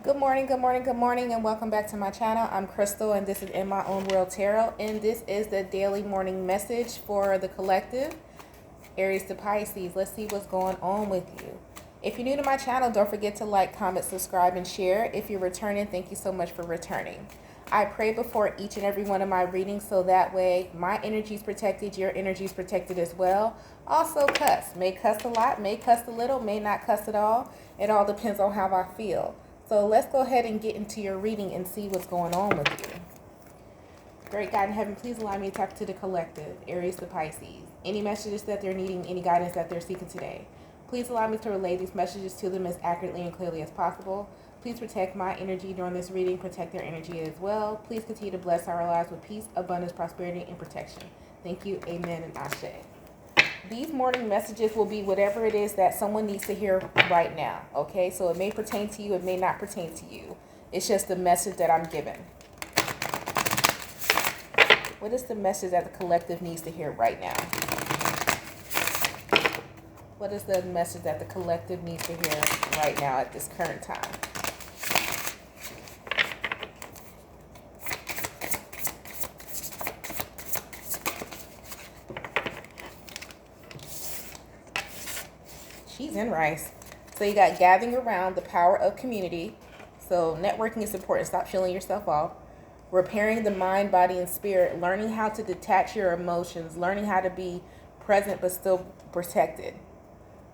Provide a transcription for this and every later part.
Good morning, good morning, good morning, and welcome back to my channel. I'm Crystal, and this is In My Own World Tarot, and this is the daily morning message for the collective, Aries to Pisces. Let's see what's going on with you. If you're new to my channel, don't forget to like, comment, subscribe, and share. If you're returning, thank you so much for returning. I pray before each and every one of my readings so that way my energy is protected, your energy is protected as well. Also cuss. May cuss a lot, may cuss a little, may not cuss at all. It all depends on how I feel. So let's go ahead and get into your reading and see what's going on with you. Great God in heaven, please allow me to talk to the collective, Aries to Pisces. Any messages that they're needing, any guidance that they're seeking today. Please allow me to relay these messages to them as accurately and clearly as possible. Please protect my energy during this reading, protect their energy as well. Please continue to bless our lives with peace, abundance, prosperity, and protection. Thank you, amen, and ashe. These morning messages will be whatever it is that someone needs to hear right now, okay? So it may pertain to you, it may not pertain to you. It's just the message that I'm given. What is the message that the collective needs to hear right now? What is the message that the collective needs to hear right now at this current time? Cheese and rice. So you got gathering around, the power of community. So networking is important. Stop feeling yourself off. Repairing the mind, body, and spirit. Learning how to detach your emotions. Learning how to be present but still protected.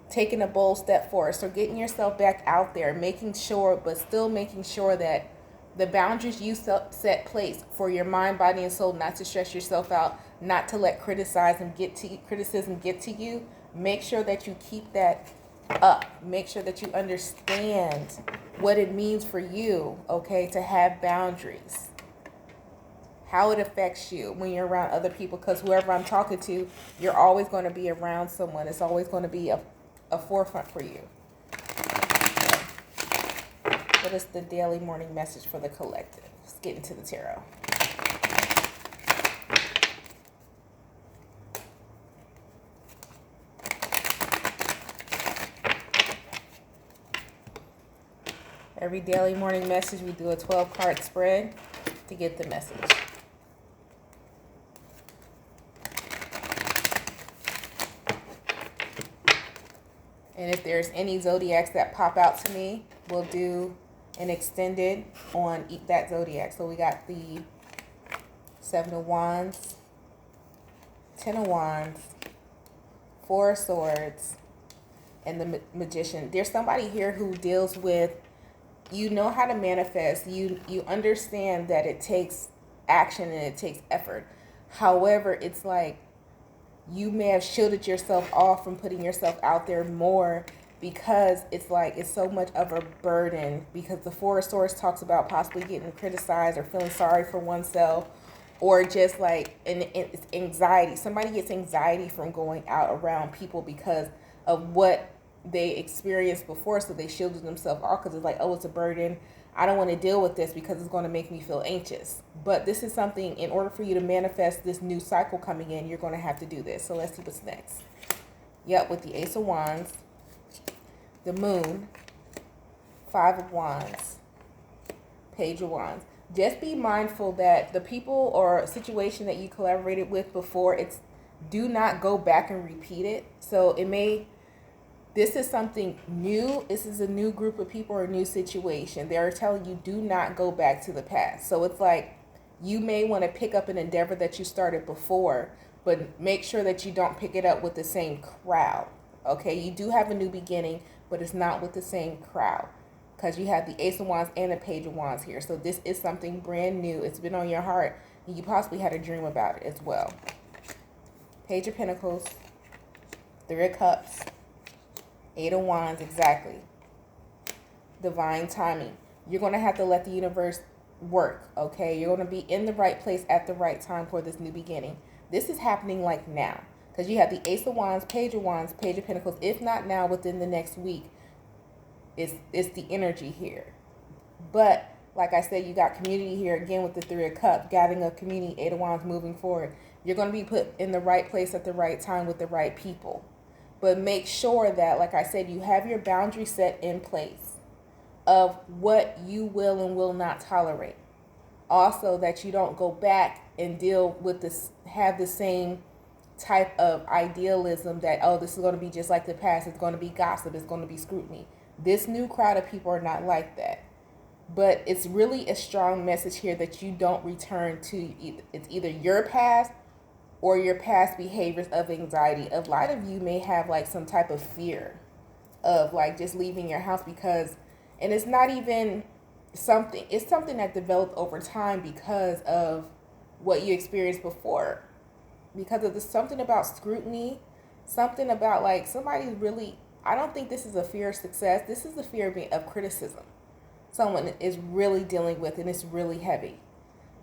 Taking a bold step forward. So getting yourself back out there. Making sure, but still making sure that the boundaries you set place for your mind, body, and soul, not to stress yourself out, not to let criticism get to you. Make sure that you keep that up. Make sure that you understand what it means for you, okay, to have boundaries. How it affects you when you're around other people, because whoever I'm talking to, you're always going to be around someone. It's always going to be a forefront for you. What is the daily morning message for the collective? Let's get into the tarot. Every daily morning message, we do a 12-card spread to get the message. And if there's any zodiacs that pop out to me, we'll do an extended on that zodiac. So we got the 7 of Wands, 10 of Wands, 4 of Swords, and the Magician. There's somebody here who deals with, you know how to manifest. You understand that it takes action and it takes effort. However, it's like you may have shielded yourself off from putting yourself out there more because it's like it's so much of a burden, because the 4 of Swords talks about possibly getting criticized or feeling sorry for oneself, or just like it's anxiety. Somebody gets anxiety from going out around people because of what they experienced before, so they shielded themselves off because it's like, oh, it's a burden. I don't want to deal with this because it's going to make me feel anxious. But this is something, in order for you to manifest this new cycle coming in, you're going to have to do this. So let's see what's next. Yep, with the Ace of Wands, the Moon, 5 of Wands, Page of Wands. Just be mindful that the people or situation that you collaborated with before, do not go back and repeat it. So this is something new. This is a new group of people or a new situation. They're telling you, do not go back to the past. So it's like you may want to pick up an endeavor that you started before, but make sure that you don't pick it up with the same crowd. Okay, you do have a new beginning, but it's not with the same crowd, because you have the Ace of Wands and the Page of Wands here. So this is something brand new. It's been on your heart, and you possibly had a dream about it as well. Page of Pentacles, 3 of Cups, 8 of Wands, exactly. Divine timing. You're going to have to let the universe work, okay? You're going to be in the right place at the right time for this new beginning. This is happening like now, because you have the Ace of Wands, Page of Pentacles. If not now, within the next week, it's the energy here. But like I said, you got community here again with the 3 of Cups, gathering a community, 8 of Wands, moving forward. You're going to be put in the right place at the right time with the right people. But make sure that, like I said, you have your boundaries set in place. of what you will and will not tolerate. Also, that you don't go back and deal with this, have the same type of idealism that, oh, this is going to be just like the past. It's going to be gossip. It's going to be scrutiny. This new crowd of people are not like that. But it's really a strong message here that you don't return to, it's either your past or your past behaviors of anxiety. A lot of you may have like some type of fear of like just leaving your house because, and it's not even something, it's something that developed over time because of what you experienced before. Because of something about scrutiny, something about like somebody's really, I don't think this is a fear of success. This is the fear of criticism. Someone is really dealing with, and it's really heavy.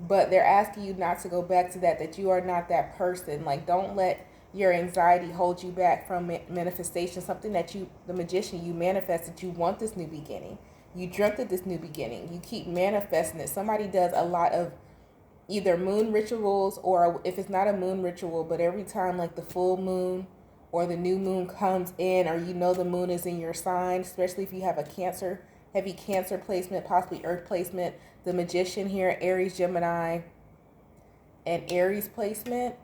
But they're asking you not to go back to that you are not that person. Like, don't let your anxiety hold you back from manifestation. Something that you, the magician, you manifested. You want this new beginning. You dreamt of this new beginning. You keep manifesting it. Somebody does a lot of either moon rituals, or if it's not a moon ritual, but every time like the full moon or the new moon comes in, or you know the moon is in your sign, especially if you have a heavy Cancer placement, possibly Earth placement, the magician here, Aries, Gemini, and Aries placement,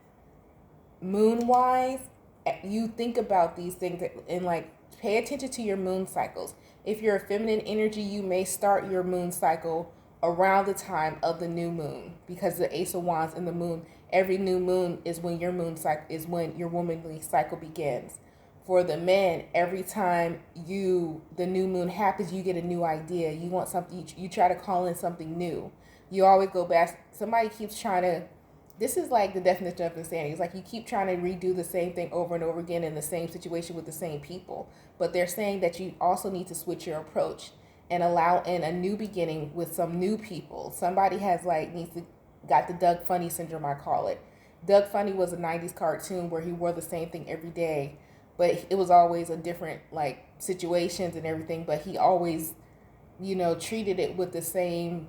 moon-wise, you think about these things and like pay attention to your moon cycles. If you're a feminine energy, you may start your moon cycle around the time of the new moon, because the Ace of Wands and the moon, every new moon is when your moon cycle is when your womanly cycle begins. For the men, every time the new moon happens, you get a new idea. You want something, you try to call in something new. You always go back. Somebody keeps trying to, this is like the definition of insanity. It's like you keep trying to redo the same thing over and over again in the same situation with the same people. But they're saying that you also need to switch your approach and allow in a new beginning with some new people. Somebody has got the Doug Funny syndrome, I call it. Doug Funny was a 90s cartoon where he wore the same thing every day, but it was always a different like situations and everything, but he always, treated it with the same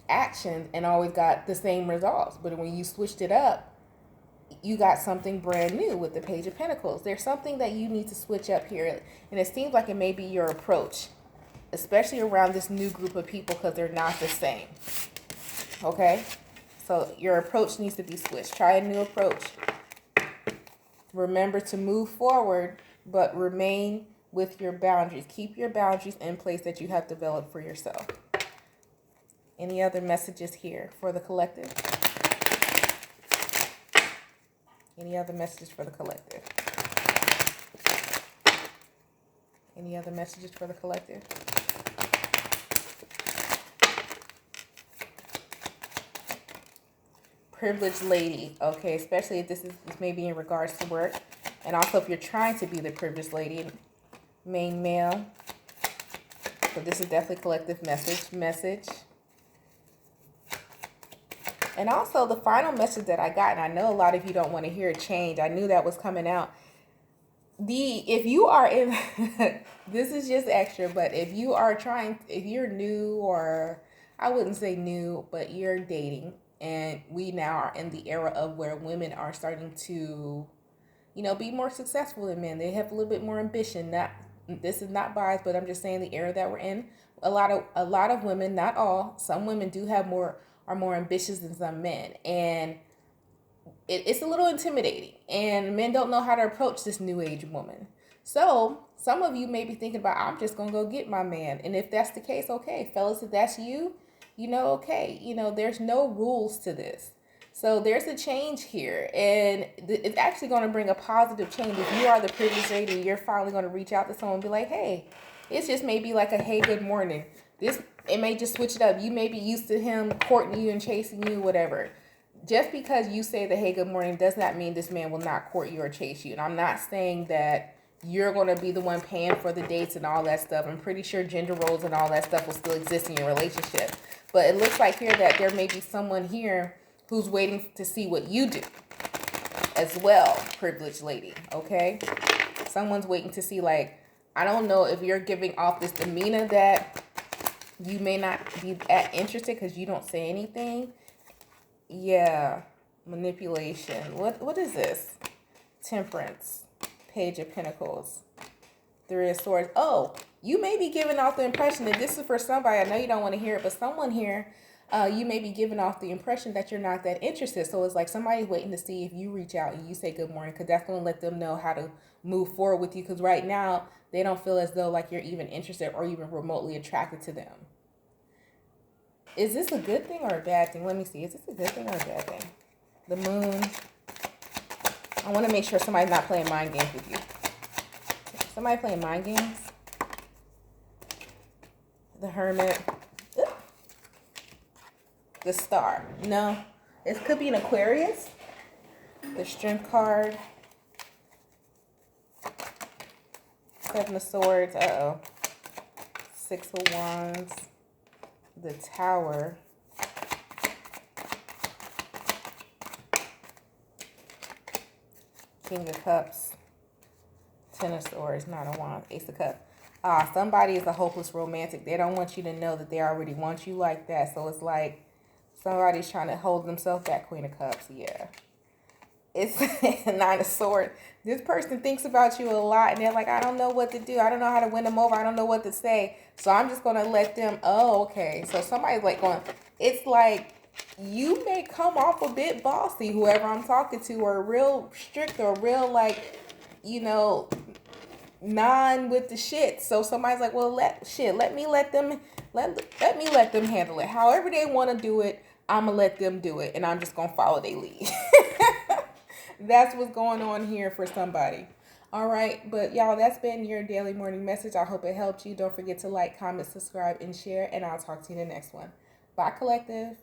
actions and always got the same results. But when you switched it up, you got something brand new with the Page of Pentacles. There's something that you need to switch up here, and it seems like it may be your approach, especially around this new group of people, because they're not the same. Okay? So your approach needs to be switched. Try a new approach. Remember to move forward, but remain with your boundaries. Keep your boundaries in place that you have developed for yourself. Any other messages here for the collective? Any other messages for the collective? Any other messages for the collective? Privileged lady, okay, especially if this may be in regards to work, and also if you're trying to be the privileged lady, main male. So this is definitely collective message. And also the final message that I got, and I know a lot of you don't want to hear a change. I knew that was coming out. If you are in, this is just extra, but if you're new, or I wouldn't say new, but you're dating, and we now are in the era of where women are starting to, be more successful than men. They have a little bit more ambition. This is not biased, but I'm just saying the era that we're in. A lot of women, not all, some women are more ambitious than some men, and it's a little intimidating. And men don't know how to approach this new age woman. So some of you may be thinking about, I'm just gonna go get my man. And if that's the case, okay, fellas, if that's you, okay, there's no rules to this. So there's a change here, and it's actually going to bring a positive change. If you are the privileged lady, you're finally going to reach out to someone and be like, hey, it's just maybe like a, hey, good morning. It may just switch it up. You may be used to him courting you and chasing you, whatever. Just because you say the hey, good morning does not mean this man will not court you or chase you. And I'm not saying that you're going to be the one paying for the dates and all that stuff. I'm pretty sure gender roles and all that stuff will still exist in your relationship. But it looks like here that there may be someone here who's waiting to see what you do as well, privileged lady, okay? Someone's waiting to see, like, I don't know if you're giving off this demeanor that you may not be that interested because you don't say anything. Yeah, manipulation. What is this? Temperance, Page of Pentacles, Three of Swords. Oh, You may be giving off the impression that this is for somebody. I know you don't want to hear it, but someone here, you may be giving off the impression that you're not that interested. So it's like somebody's waiting to see if you reach out and you say good morning, because that's going to let them know how to move forward with you. Because right now, they don't feel as though like you're even interested or even remotely attracted to them. Is this a good thing or a bad thing? Let me see. Is this a good thing or a bad thing? The moon. I want to make sure somebody's not playing mind games with you. Somebody playing mind games? The Hermit. Ooh. The Star. No. It could be an Aquarius. The Strength card. Seven of Swords. Uh-oh. Six of Wands. The Tower. King of Cups. Ten of Swords. Nine of Wands. Ace of Cups. Somebody is a hopeless romantic. They don't want you to know that they already want you like that. So it's like somebody's trying to hold themselves back. Queen of Cups. Yeah. It's Nine of Swords. This person thinks about you a lot, and they're like, I don't know what to do. I don't know how to win them over. I don't know what to say. So I'm just going to let them. Oh, okay. So somebody's like going, it's like you may come off a bit bossy, whoever I'm talking to, or real strict or real like, non with the shit. So somebody's like, well, let me let them handle it. However they want to do it, I'm going to let them do it, and I'm just going to follow their lead. That's what's going on here for somebody. All right, but y'all, that's been your daily morning message. I hope it helped you. Don't forget to like, comment, subscribe, and share, and I'll talk to you in the next one. Bye, collective.